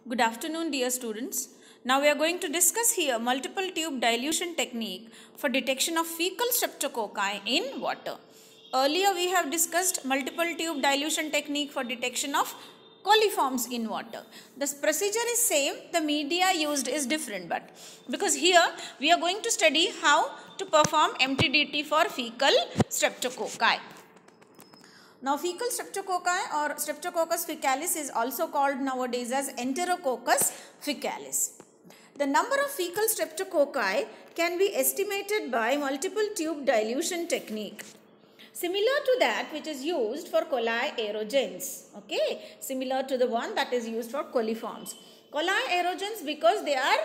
Good afternoon, dear students. Now we are going to discuss here multiple tube dilution technique for detection of fecal streptococci in water. Earlier we have discussed multiple tube dilution technique for detection of coliforms in water. The procedure is same, the media used is different, but because here we are going to study how to perform MTDT for fecal streptococci. Now, fecal streptococci or Streptococcus faecalis is also called nowadays as Enterococcus faecalis. The number of fecal streptococci can be estimated by multiple tube dilution technique, similar to that which is used for coli aerogens. Okay, similar to the one that is used for coliforms. Coli aerogens because they are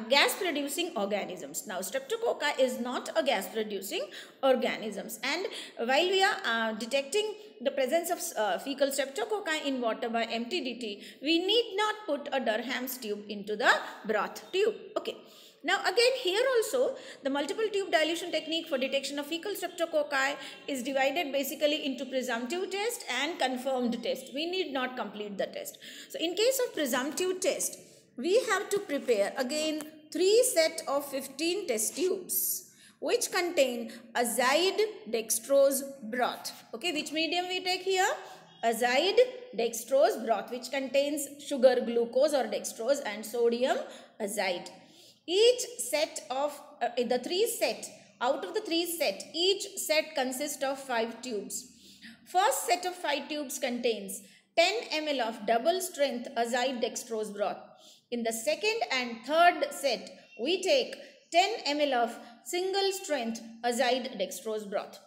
gas producing organisms. Now streptococci is not a gas producing organisms, and while we are detecting the presence of fecal streptococci in water by MTDT, we need not put a Durham's tube into the broth tube. Okay. Now again here also the multiple tube dilution technique for detection of fecal streptococci is divided basically into presumptive test and confirmed test. We need not complete the test. So in case of presumptive test, we have to prepare again 3 sets of 15 test tubes which contain azide dextrose broth. Okay, which medium we take here? Azide dextrose broth, which contains sugar, glucose or dextrose, and sodium azide. Each set of the 3 set, out of the 3 set, each set consists of 5 tubes. First set of 5 tubes contains 10 ml of double strength azide dextrose broth. In the second and third set, we take 10 ml of single strength azide dextrose broth.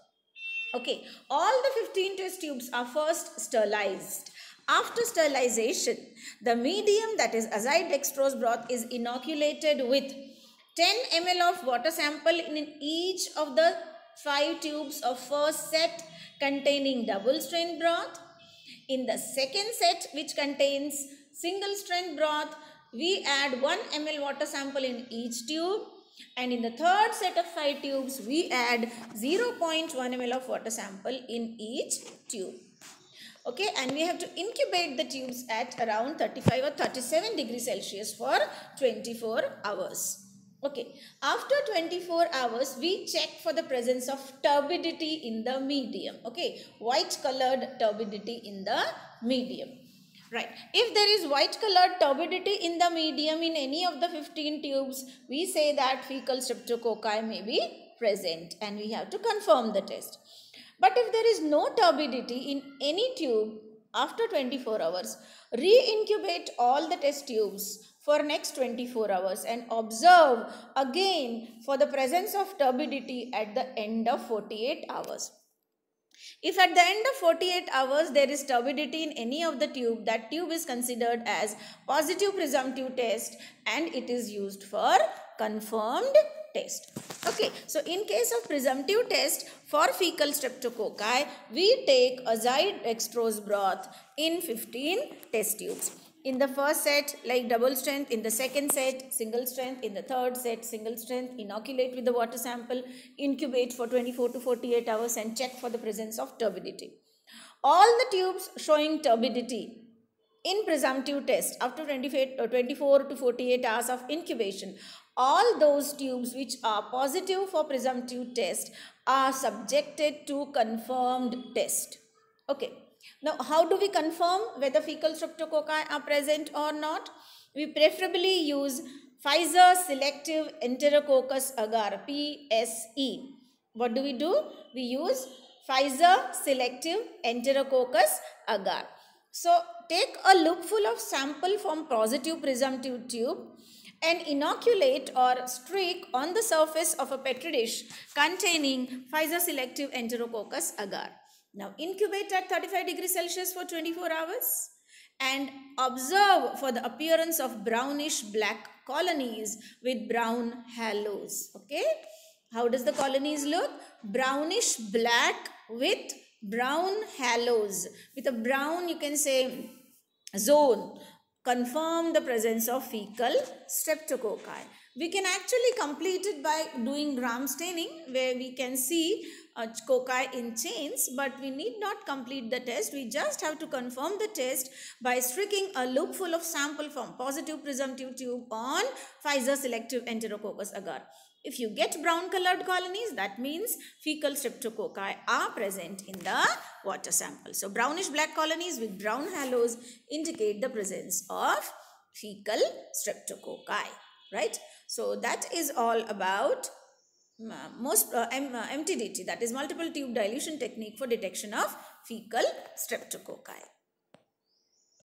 Okay, all the 15 test tubes are first sterilized. After sterilization, the medium, that is azide dextrose broth, is inoculated with 10 ml of water sample in each of the 5 tubes of first set containing double strength broth. In the second set, which contains single strength broth, we add 1 ml water sample in each tube, and in the third set of 5 tubes we add 0.1 ml of water sample in each tube. Okay, and we have to incubate the tubes at around 35 or 37 degrees Celsius for 24 hours. Okay, after 24 hours, we check for the presence of turbidity in the medium. Okay, white colored turbidity in the medium. Right, if there is white colored turbidity in the medium in any of the 15 tubes, we say that fecal streptococci may be present and we have to confirm the test. But if there is no turbidity in any tube after 24 hours, re-incubate all the test tubes for next 24 hours and observe again for the presence of turbidity at the end of 48 hours. If at the end of 48 hours there is turbidity in any of the tube, that tube is considered as positive presumptive test and it is used for confirmed test. Okay, so in case of presumptive test for fecal streptococci, we take azide dextrose broth in 15 test tubes. In the first set, like double strength, in the second set, single strength, in the third set, single strength, inoculate with the water sample, incubate for 24 to 48 hours and check for the presence of turbidity. All the tubes showing turbidity in presumptive test after 24 to 48 hours of incubation, all those tubes which are positive for presumptive test are subjected to confirmed test. Okay. Now, how do we confirm whether fecal streptococci are present or not? We preferably use Pfizer selective Enterococcus agar, PSE. What do? We use Pfizer selective Enterococcus agar. So, take a lookful of sample from positive presumptive tube and inoculate or streak on the surface of a petri dish containing Pfizer selective Enterococcus agar. Now incubate at 35 degrees Celsius for 24 hours and observe for the appearance of brownish black colonies with brown halos. Okay, how does the colonies look? Brownish black with brown halos, with a brown, you can say, zone. Confirm the presence of fecal streptococci. We can actually complete it by doing gram staining, where we can see cocci in chains, but we need not complete the test. We just have to confirm the test by streaking a loop full of sample from positive presumptive tube on Pfizer selective Enterococcus agar. If you get brown colored colonies, that means fecal streptococci are present in the water sample. So brownish black colonies with brown halos indicate the presence of fecal streptococci, right? So that is all about MTDT, that is multiple tube dilution technique for detection of fecal streptococci.